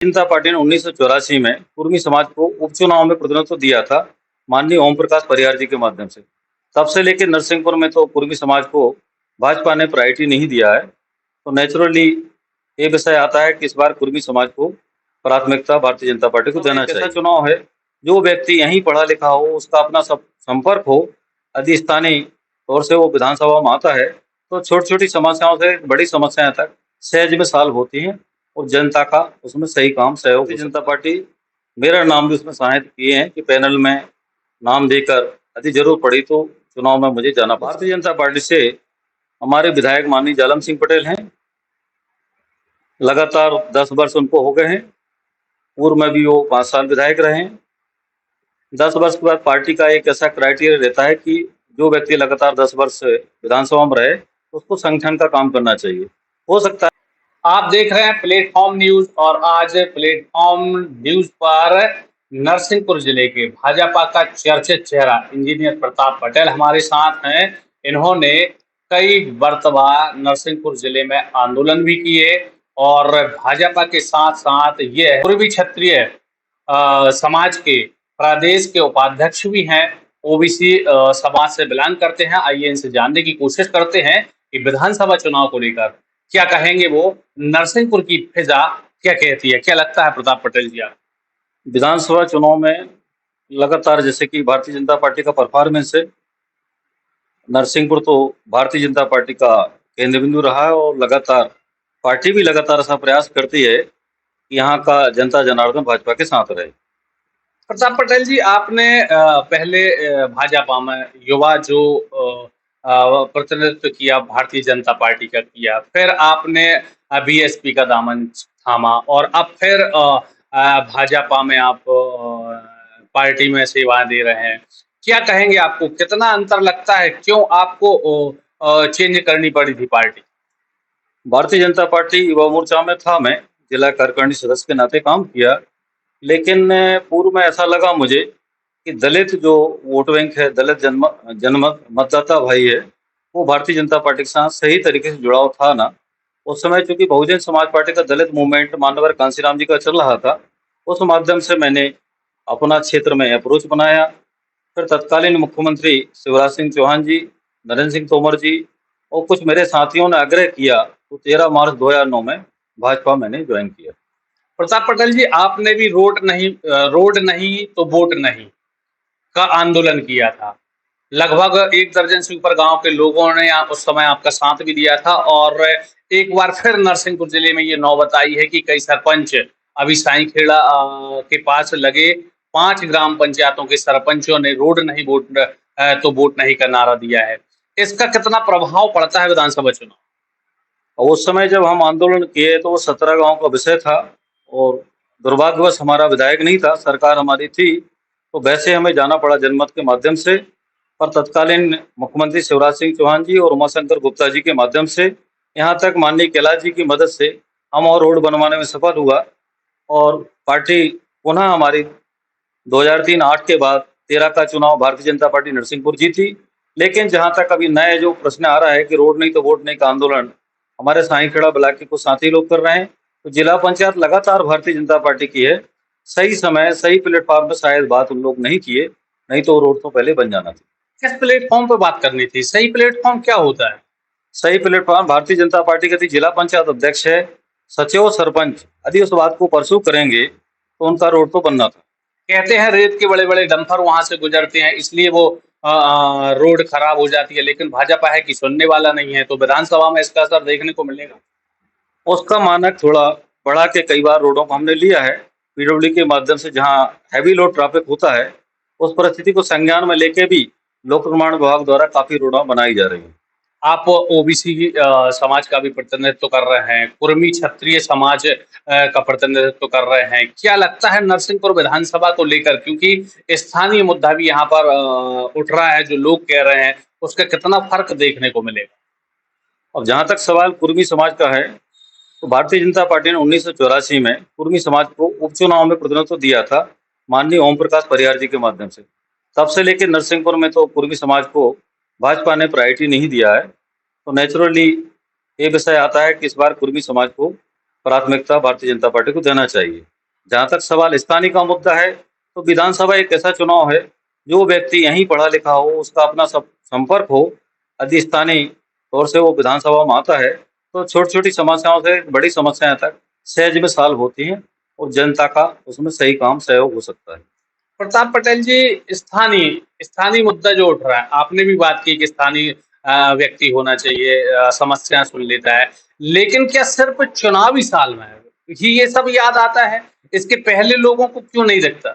जनता party ने 1984 में कुर्मी समाज को उपचुनाव में प्रतिनिधित्व दिया था, माननीय ओम प्रकाश परिहार जी के माध्यम से। तब से लेकर नरसिंहपुर में तो कुर्मी समाज को भाजपा ने प्रायोरिटी नहीं दिया है, तो नेचुरली ये विषय आता है कि इस बार कुर्मी समाज को प्राथमिकता भारतीय जनता पार्टी को देना चाहिए। ऐसा चुनाव है, जो व्यक्ति यहीं पढ़ा लिखा हो, उसका अपना सब संपर्क हो, यदि स्थानीय तौर से वो विधानसभा में आता है, तो छोटी छोटी समस्याओं से बड़ी समस्याएं तक सहज में सॉल्व होती हैं और जनता का उसमें सही काम सहयोग। भारतीय जनता पार्टी मेरा नाम भी उसमें सहायता किए हैं कि पैनल में नाम देकर यदि जरूर पड़ी तो चुनाव में मुझे जाना। भारतीय जनता पार्टी से हमारे विधायक माननीय जालम सिंह पटेल हैं, लगातार 10 वर्ष उनको हो गए हैं। पूर्व में भी वो 5 साल विधायक रहे हैं। 10 वर्ष के बाद पार्टी का एक ऐसा क्राइटेरिया रहता है कि जो व्यक्ति लगातार 10 वर्ष विधानसभा में रहे, उसको संगठन का काम करना चाहिए। हो सकता है। आप देख रहे हैं प्लेटफॉर्म न्यूज और आज प्लेटफॉर्म न्यूज पर नरसिंहपुर जिले के भाजपा का चर्चित चेहरा इंजीनियर प्रताप पटेल हमारे साथ हैं। इन्होंने कई मर्तबा नरसिंहपुर जिले में आंदोलन भी किए और भाजपा के साथ साथ ये पूर्वी क्षत्रिय समाज के प्रदेश के उपाध्यक्ष भी हैं। ओबीसी समाज से बिलोंग करते हैं। आइए इनसे जानने की कोशिश करते हैं कि विधानसभा चुनाव को लेकर क्या कहेंगे वो। नरसिंहपुर की फिजा क्या कहती है, क्या लगता है प्रताप पटेल जी आप? विधानसभा चुनाव में लगातार जैसे कि भारतीय जनता पार्टी का परफॉर्मेंस है, नरसिंहपुर तो भारतीय जनता पार्टी का केंद्र बिंदु रहा है और लगातार पार्टी भी लगातार ऐसा प्रयास करती है कि यहाँ का जनता जनार्दन भाजपा के साथ रहे। प्रताप पटेल जी, आपने पहले भाजपा में युवा जो प्रतिनिधित्व किया भारतीय जनता पार्टी का किया, फिर आपने बीएसपी का दामन थामा और अब फिर भाजपा में आप पार्टी में सेवा दे रहे हैं। क्या कहेंगे, आपको कितना अंतर लगता है, क्यों आपको चेंज करनी पड़ी थी पार्टी? भारतीय जनता पार्टी युवा मोर्चा में था, मैं जिला कार्यकारिणी सदस्य के नाते काम किया, लेकिन पूर्व में ऐसा लगा मुझे कि दलित जो वोट बैंक है, दलित जन्म मतदाता भाई है, वो भारतीय जनता पार्टी के साथ सही तरीके से जुड़ाव था ना। उस समय चूंकि बहुजन समाज पार्टी का दलित मूवमेंट मानवर कांसीराम जी का चल रहा था, उस माध्यम से मैंने अपना क्षेत्र में अप्रोच बनाया। फिर तत्कालीन मुख्यमंत्री शिवराज सिंह चौहान जी, नरेंद्र सिंह तोमर जी और कुछ मेरे साथियों ने आग्रह किया, तो 13 मार्च 2009 में भाजपा मैंने ज्वाइन किया। प्रताप पटेल जी, आपने भी रोड नहीं तो वोट नहीं का आंदोलन किया था। लगभग 1 दर्जन से ऊपर गांव के लोगों ने उस समय आपका साथ भी दिया था और एक बार फिर नरसिंहपुर जिले में ये नौबत आई है कि कई सरपंच अभी साईखेड़ा के पास लगे 5 ग्राम पंचायतों के सरपंचों ने रोड नहीं तो वोट नहीं का नारा दिया है। इसका कितना प्रभाव पड़ता है विधानसभा चुनाव? और उस समय जब हम आंदोलन किए तो वो 17 गांव का विषय था और दुर्भाग्यवश हमारा विधायक नहीं था, सरकार हमारी थी, तो वैसे हमें जाना पड़ा जनमत के माध्यम से। पर तत्कालीन मुख्यमंत्री शिवराज सिंह चौहान जी और उमाशंकर गुप्ता जी के माध्यम से, यहाँ तक माननीय कैलाश जी की मदद से हम और रोड बनवाने में सफल हुआ और पार्टी पुनः हमारी 2003-8 के बाद 13 का चुनाव भारतीय जनता पार्टी नरसिंहपुर जीती। लेकिन जहां तक अभी नए जो प्रश्न आ रहा है कि रोड नहीं तो वोट नहीं का आंदोलन हमारे साईखेड़ा ब्लॉक के कुछ साथी लोग कर रहे हैं, तो जिला पंचायत लगातार भारतीय जनता पार्टी की है। सही समय सही प्लेटफॉर्म पर शायद बात उन लोग नहीं किए, नहीं तो रोड तो पहले बन जाना था। किस प्लेटफॉर्म पर बात करनी थी? सही प्लेटफॉर्म क्या होता है? सही प्लेटफॉर्म भारतीय जनता पार्टी के जिला पंचायत अध्यक्ष है, सचिव, सरपंच यदि उस बात को परसू करेंगे तो उनका रोड तो बनना था। कहते हैं रेत के बड़े बड़े डंपर वहां से गुजरते हैं, इसलिए वो रोड खराब हो जाती है, लेकिन भाजपा है कि सुनने वाला नहीं है, तो विधानसभा में इसका असर देखने को मिलेगा। उसका मानक थोड़ा बढ़ा के कई बार रोडों को हमने लिया है पीडब्ल्यूडी के माध्यम से, जहां हैवी लोड ट्रैफिक होता है, उस परिस्थिति को संज्ञान में लेके भी लोक निर्माण विभाग द्वारा काफी रोडें बनाई जा रही हैं। आप ओबीसी समाज का भी प्रतिनिधित्व कर रहे हैं, कुर्मी क्षत्रिय समाज का प्रतिनिधित्व कर रहे हैं। क्या लगता है नरसिंहपुर विधानसभा को लेकर, क्योंकि स्थानीय मुद्दा भी यहाँ पर उठ रहा है, जो लोग कह रहे हैं उसका कितना फर्क देखने को मिलेगा? अब जहां तक सवाल कुर्मी समाज का है, तो भारतीय जनता पार्टी ने 1984 में कुर्मी समाज को उपचुनाव में प्रतिनिधित्व दिया था, माननीय ओम प्रकाश परिहार जी के माध्यम से। तब से लेकर नरसिंहपुर में तो कुर्मी समाज को भाजपा ने प्रायोरिटी नहीं दिया है, तो नेचुरली ये विषय आता है कि इस बार कुर्मी समाज को प्राथमिकता भारतीय जनता पार्टी को देना चाहिए। जहां तक सवाल स्थानीय का मुद्दा है, तो विधानसभा एक ऐसा चुनाव है, जो व्यक्ति यहीं पढ़ा लिखा हो, उसका अपना सब संपर्क हो, यदि स्थानीय तौर से वो विधानसभा में आता है, तो छोटी छोटी समस्याओं से बड़ी समस्याएं तक सहज में सॉल्व होती हैं और जनता का उसमें सही काम सहयोग हो सकता है। प्रताप पटेल जी, स्थानीय स्थानीय मुद्दा जो उठ रहा है, आपने भी बात की कि स्थानीय व्यक्ति होना चाहिए, समस्या सुन लेता है, लेकिन क्या सिर्फ चुनावी साल में ही ये सब याद आता है? इसके पहले लोगों को क्यों नहीं दिखता?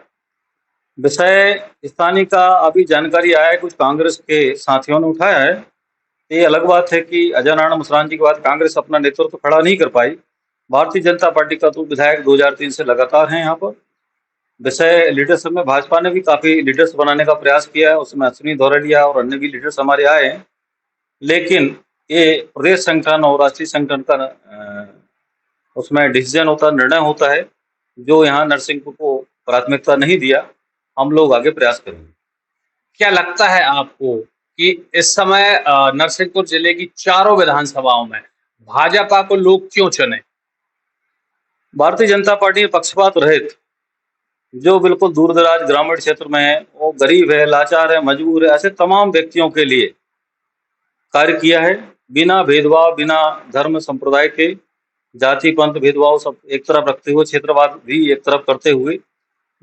विषय स्थानीय का अभी जानकारी आया है, कुछ कांग्रेस के साथियों ने उठाया है। ये अलग बात है कि अजय नारायण मसरान जी के बाद कांग्रेस अपना नेतृत्व खड़ा नहीं कर पाई। भारतीय जनता पार्टी का तो विधायक 2003 से लगातार हैं यहाँ पर। विषय लीडरशिप में भाजपा ने भी काफी लीडर्स बनाने का प्रयास किया है, उसमें अश्विनी धौरड़िया और अन्य भी लीडर्स हमारे आए हैं। लेकिन ये प्रदेश संगठन और राष्ट्रीय संगठन का उसमें डिसीजन होता, निर्णय होता है, जो यहाँ नरसिंहपुर को प्राथमिकता नहीं दिया। हम लोग आगे प्रयास करेंगे। क्या लगता है आपको कि इस समय नरसिंहपुर जिले की चारों विधानसभाओं में भाजपा को लोग क्यों चुने? भारतीय जनता पार्टी ने पक्षपात रहित, जो बिल्कुल दूर दराज ग्रामीण क्षेत्र में है, वो गरीब है, लाचार है, मजबूर है, ऐसे तमाम व्यक्तियों के लिए कार्य किया है, बिना भेदभाव, बिना धर्म संप्रदाय के, जाति पंथ भेदभाव सब एक तरफ रखते हुए, क्षेत्रवाद भी एक तरफ करते हुए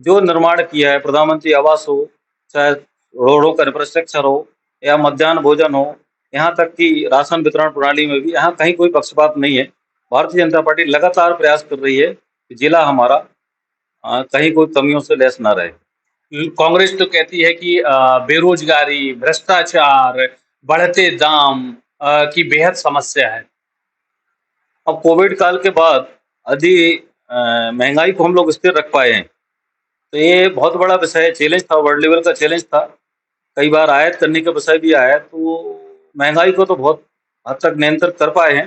जो निर्माण किया है, प्रधानमंत्री आवास हो, चाहे रोडों का इंफ्रास्ट्रक्चर हो या मध्याह्न भोजन हो, यहाँ तक कि राशन वितरण प्रणाली में भी यहाँ कहीं कोई पक्षपात नहीं है। भारतीय जनता पार्टी लगातार प्रयास कर रही है कि जिला हमारा कहीं कोई कमियों से लैस ना रहे। कांग्रेस तो कहती है कि बेरोजगारी, भ्रष्टाचार, बढ़ते दाम की बेहद समस्या है। अब कोविड काल के बाद यदि महंगाई को हम लोग स्थिर रख पाए हैं, तो ये बहुत बड़ा विषय है, चैलेंज था, वर्ल्ड लेवल का चैलेंज था। कई बार आयात करने का विषय भी आया, तो महंगाई को तो बहुत हद तक नियंत्रित कर पाए हैं।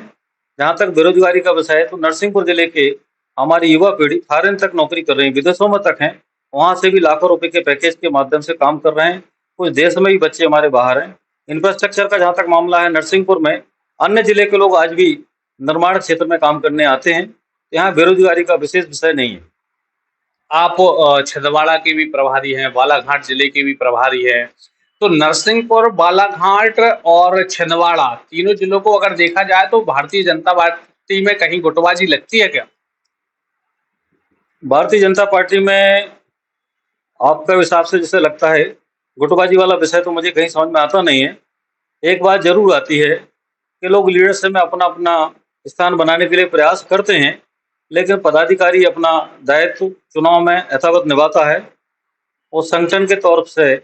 जहाँ तक बेरोजगारी का विषय है, तो नरसिंहपुर जिले के हमारी युवा पीढ़ी फॉरेन तक नौकरी कर रही है, विदेशों में तक हैं, वहाँ से भी लाखों रुपए के पैकेज के माध्यम से काम कर रहे हैं। कुछ देश में भी बच्चे हमारे बाहर हैं। इंफ्रास्ट्रक्चर का जहाँ तक मामला है, नरसिंहपुर में अन्य जिले के लोग आज भी निर्माण क्षेत्र में काम करने आते हैं। यहाँ बेरोजगारी का विशेष विषय नहीं है। आप छिंदवाड़ा के भी प्रभारी हैं, बालाघाट जिले के भी प्रभारी हैं, तो नरसिंहपुर, बालाघाट और छिंदवाड़ा तीनों जिलों को अगर देखा जाए तो भारतीय जनता पार्टी में कहीं गुटबाजी लगती है क्या? भारतीय जनता पार्टी में आपका हिसाब से जैसे लगता है, गुटबाजी वाला विषय तो मुझे कहीं समझ में आता नहीं है। एक बात जरूर आती है कि लोग लीडरशिप में अपना अपना स्थान बनाने के लिए प्रयास करते हैं, लेकिन पदाधिकारी अपना दायित्व चुनाव में यथावत निभाता है और संगठन के तौर से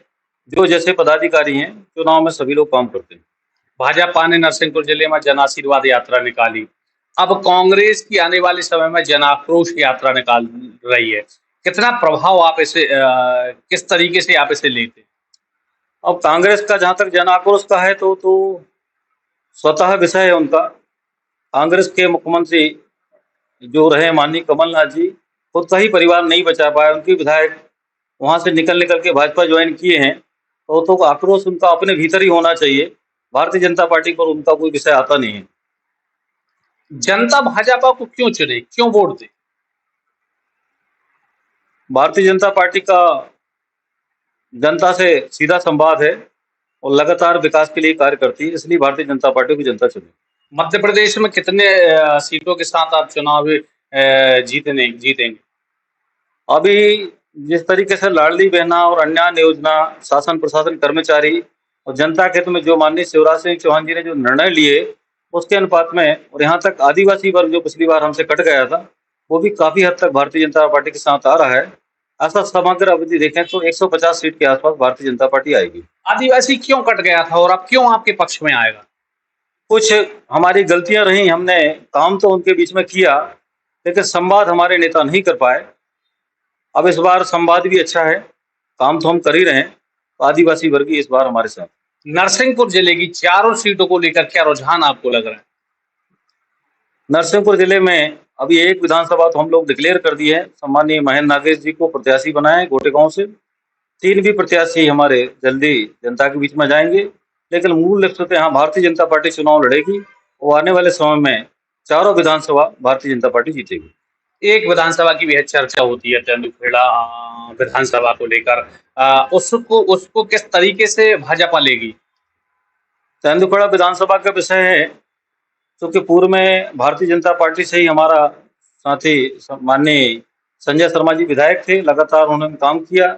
जो जैसे पदाधिकारी हैं, चुनाव में सभी लोग काम करते हैं। भाजपा ने नरसिंहपुर जिले में जन आशीर्वाद यात्रा निकाली, अब कांग्रेस की आने वाले समय में जन आक्रोश यात्रा निकाल रही है। कितना प्रभाव आप इसे किस तरीके से आप इसे लेते हैं? अब कांग्रेस का जहां तक जन आक्रोश का है, तो स्वतः विषय है उनका। कांग्रेस के मुख्यमंत्री जो रहे माननीय कमलनाथ जी, खुद का ही परिवार नहीं बचा पाया, उनके विधायक वहां से निकल के भाजपा ज्वाइन किए हैं, तो आक्रोश उनका अपने भीतर ही होना चाहिए। भारतीय जनता पार्टी पर उनका कोई विषय आता नहीं है। जनता भाजपा को क्यों चुने, क्यों वोट दे? भारतीय जनता पार्टी का जनता से सीधा संवाद है और लगातार विकास के लिए कार्य करती है, इसलिए भारतीय जनता पार्टी को जनता चुने। मध्य प्रदेश में कितने सीटों के साथ आप चुनाव जीतेंगे? अभी जिस तरीके से लाडली बहना और अन्य योजना, शासन प्रशासन कर्मचारी और जनता के हित में जो माननीय शिवराज सिंह चौहान जी ने जो निर्णय लिए, उसके अनुपात में, और यहाँ तक आदिवासी वर्ग जो पिछली बार हमसे कट गया था, वो भी काफी हद तक भारतीय जनता पार्टी के साथ आ रहा है। ऐसा समग्र अवधि देखें तो 150 सीट के आसपास भारतीय जनता पार्टी आएगी। आदिवासी क्यों कट गया था और अब क्यों आपके पक्ष में आएगा? कुछ हमारी गलतियां रही, हमने काम तो उनके बीच में किया, लेकिन संवाद हमारे नेता नहीं कर पाए। अब इस बार संवाद भी अच्छा है, काम तो हम कर ही रहे हैं, तो आदिवासी वर्ग इस बार हमारे साथ। नरसिंहपुर जिले की चारों सीटों को लेकर क्या रुझान आपको लग रहा है? नरसिंहपुर जिले में अभी एक विधानसभा तो हम लोग डिक्लेयर कर दी है, सम्मानीय महेंद्र नागेश जी को प्रत्याशी बनाए गोटेगांव से। 3 भी प्रत्याशी हमारे जल्दी जनता के बीच में जाएंगे, लेकिन मूल लक्ष्य से यहाँ भारतीय जनता पार्टी चुनाव लड़ेगी। वो आने वाले समय में चारों विधानसभा भारतीय जनता पार्टी जीतेगी। एक विधानसभा की बेहद चर्चा होती है तेंदुखेड़ा विधानसभा को लेकर। उसको उसको किस तरीके से भाजपा लेगी? तेंदुपड़ा विधानसभा का विषय है, क्योंकि पूर्व में भारतीय जनता पार्टी से ही हमारा साथी माननीय संजय शर्मा जी विधायक थे, लगातार उन्होंने काम किया।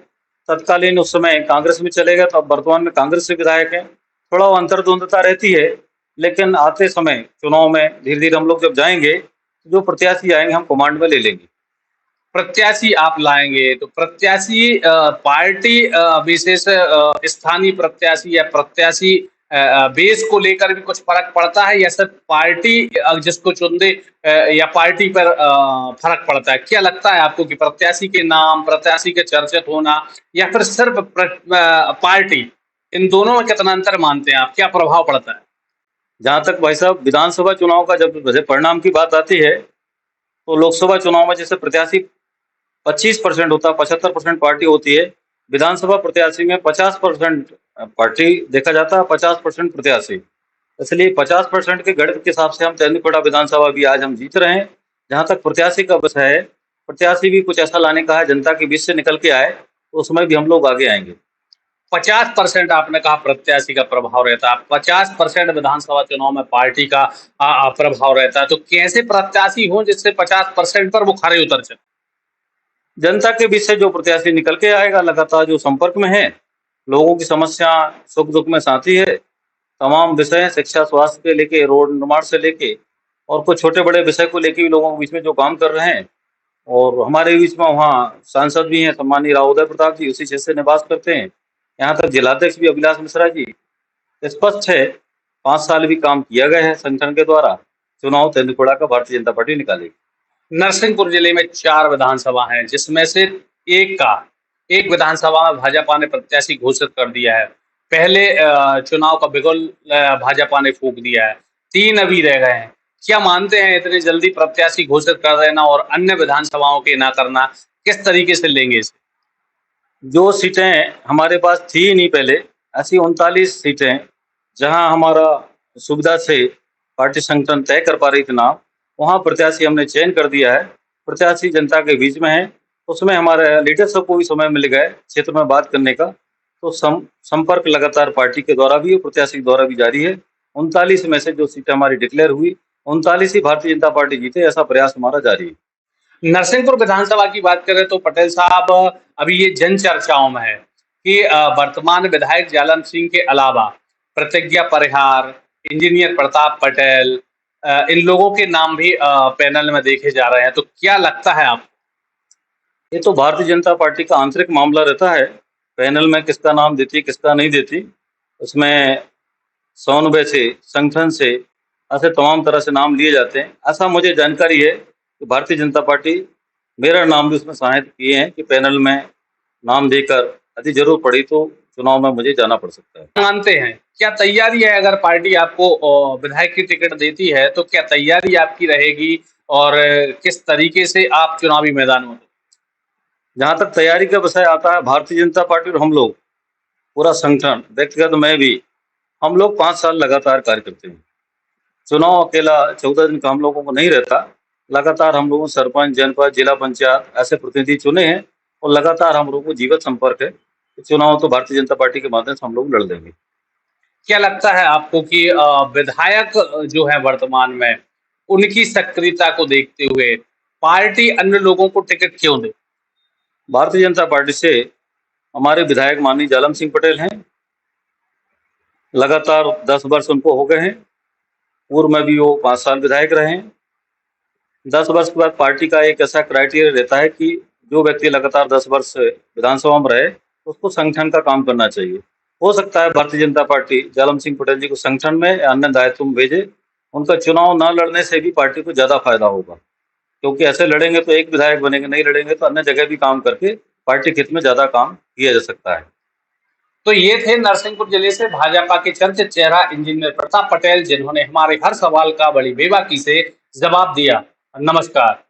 तत्कालीन उस समय कांग्रेस में चले गए, तो अब वर्तमान में कांग्रेस से विधायक हैं। थोड़ा वो अंतर्द्वंदता रहती है, लेकिन आते समय चुनाव में धीरे धीरे हम लोग जब जाएंगे, तो जो प्रत्याशी आएंगे हम कमांड में ले लेंगे। प्रत्याशी आप लाएंगे तो प्रत्याशी पार्टी विशेष स्थानीय प्रत्याशी या प्रत्याशी बेस को लेकर भी कुछ फर्क पड़ता है, या सिर्फ पार्टी जिसको चुन दे या पार्टी पर फर्क पड़ता है? क्या लगता है आपको कि प्रत्याशी के नाम, प्रत्याशी के चर्चित होना, या फिर सिर्फ पार्टी, इन दोनों में कितना अंतर मानते हैं आप? क्या प्रभाव पड़ता है? जहां तक भाई साहब विधानसभा चुनाव का जब परिणाम की बात आती है, तो लोकसभा चुनाव में जैसे प्रत्याशी 25% होता है, 75% पार्टी होती है। विधानसभा प्रत्याशी में 50% पार्टी देखा जाता है, 50% प्रत्याशी। इसलिए 50% के गणित के हिसाब से हम तेंदुपड़ा विधानसभा भी आज हम जीत रहे हैं। जहां तक प्रत्याशी का विषय है, प्रत्याशी भी कुछ ऐसा लाने का है जनता के बीच से निकल के आए, तो उसमें भी हम लोग आगे आएंगे। 50% आपने कहा प्रत्याशी का प्रभाव रहता है, 50% विधानसभा चुनाव में पार्टी का प्रभाव रहता है, तो कैसे प्रत्याशी हो जिससे 50% पर वो खरे उतर सके? जनता के बीच से जो प्रत्याशी निकल के आएगा, लगातार जो संपर्क में है, लोगों की समस्या सुख दुख में साथी है, तमाम विषय शिक्षा स्वास्थ्य से लेके रोड निर्माण से लेके और कुछ छोटे बड़े विषय को लेके भी लोगों के बीच में जो काम कर रहे हैं। और हमारे बीच में वहाँ सांसद भी हैं सम्मानीय राव उदय प्रताप जी, उसी क्षेत्र से निवास करते हैं। यहाँ तक जिलाध्यक्ष भी अभिलाष मिश्रा जी। स्पष्ट है, 5 साल भी काम किया गया है संगठन के द्वारा। चुनाव तेंदुपड़ा का भारतीय जनता पार्टी निकालेगी। नरसिंहपुर जिले में 4 विधानसभा हैं, जिसमें से एक विधानसभा में भाजपा ने प्रत्याशी घोषित कर दिया है। पहले चुनाव का बिगुल भाजपा ने फूंक दिया है। 3 अभी रह गए हैं। क्या मानते हैं इतनी जल्दी प्रत्याशी घोषित कर देना और अन्य विधानसभाओं के ना करना, किस तरीके से लेंगे इसे? जो सीटें हमारे पास थी नहीं पहले, ऐसी 39 सीटें जहां हमारा सुविधा से पार्टी संगठन तय कर पा रही थी नाम, वहां प्रत्याशी हमने चयन कर दिया है। प्रत्याशी जनता के बीच में है, उसमें हमारे लीडरशिप को भी समय मिल गया है क्षेत्र में बात करने का। तो संपर्क लगातार पार्टी के द्वारा भी और प्रत्याशी के द्वारा भी जारी है। 39 में से जो सीटें हमारी डिक्लेयर हुई, 39 ही भारतीय जनता पार्टी जीते, ऐसा प्रयास हमारा जारी है। नरसिंहपुर विधानसभा की बात करें तो पटेल साहब अभी ये जन चर्चाओं में है कि वर्तमान विधायक जालम सिंह के अलावा प्रतिज्ञा परिहार, इंजीनियर प्रताप पटेल, इन लोगों के नाम भी पैनल में देखे जा रहे हैं, तो क्या लगता है आप? ये तो भारतीय जनता पार्टी का आंतरिक मामला रहता है, पैनल में किसका नाम देती किसका नहीं देती। उसमें समन्वय से संगठन से ऐसे तमाम तरह से नाम लिए जाते हैं। ऐसा मुझे जानकारी है कि भारतीय जनता पार्टी मेरा नाम भी उसमें सहायता किए हैं कि पैनल में नाम देकर यदि जरूर पड़ी तो चुनाव में मुझे जाना पड़ सकता है। मानते हैं क्या तैयारी है, अगर पार्टी आपको विधायक की टिकट देती है तो क्या तैयारी आपकी रहेगी और किस तरीके से आप चुनावी मैदान में? जहाँ तक तैयारी का विषय आता है, भारतीय जनता पार्टी और हम लोग पूरा संगठन, व्यक्तिगत मैं भी, हम लोग 5 साल लगातार कार्य करते हैं। चुनाव अकेला 14 दिन का हम लोगों को नहीं रहता। लगातार हम लोगों सरपंच, जनपद, जिला पंचायत ऐसे प्रतिनिधि चुने हैं और लगातार हम लोगों को जीवित संपर्क है। चुनाव तो भारतीय जनता पार्टी के माध्यम से हम लोग लड़ देंगे। क्या लगता है आपको कि विधायक जो है वर्तमान में, उनकी सक्रियता को देखते हुए पार्टी अन्य लोगों को टिकट क्यों दे? भारतीय जनता पार्टी से हमारे विधायक माननीय जालम सिंह पटेल हैं। लगातार 10 वर्ष उनको हो गए हैं। पूर्व में भी वो 5 साल विधायक रहे हैं। 10 वर्ष के बाद पार्टी का एक ऐसा क्राइटेरिया रहता है कि जो व्यक्ति लगातार 10 वर्ष विधानसभा में रहे, उसको संगठन का काम करना चाहिए। हो सकता है भारतीय जनता पार्टी जालम सिंह पटेल जी को संगठन में या अन्य दायित्व में भेजे। उनका चुनाव न लड़ने से भी पार्टी को ज्यादा फायदा होगा, क्योंकि ऐसे लड़ेंगे तो एक विधायक बनेंगे, नहीं लड़ेंगे तो अन्य जगह भी काम करके पार्टी के हित में ज्यादा काम किया जा सकता है। तो ये थे नरसिंहपुर जिले से भाजपा के चर्चित चेहरा इंजीनियर प्रताप पटेल, जिन्होंने हमारे हर सवाल का बड़ी बेबाकी से जवाब दिया। नमस्कार।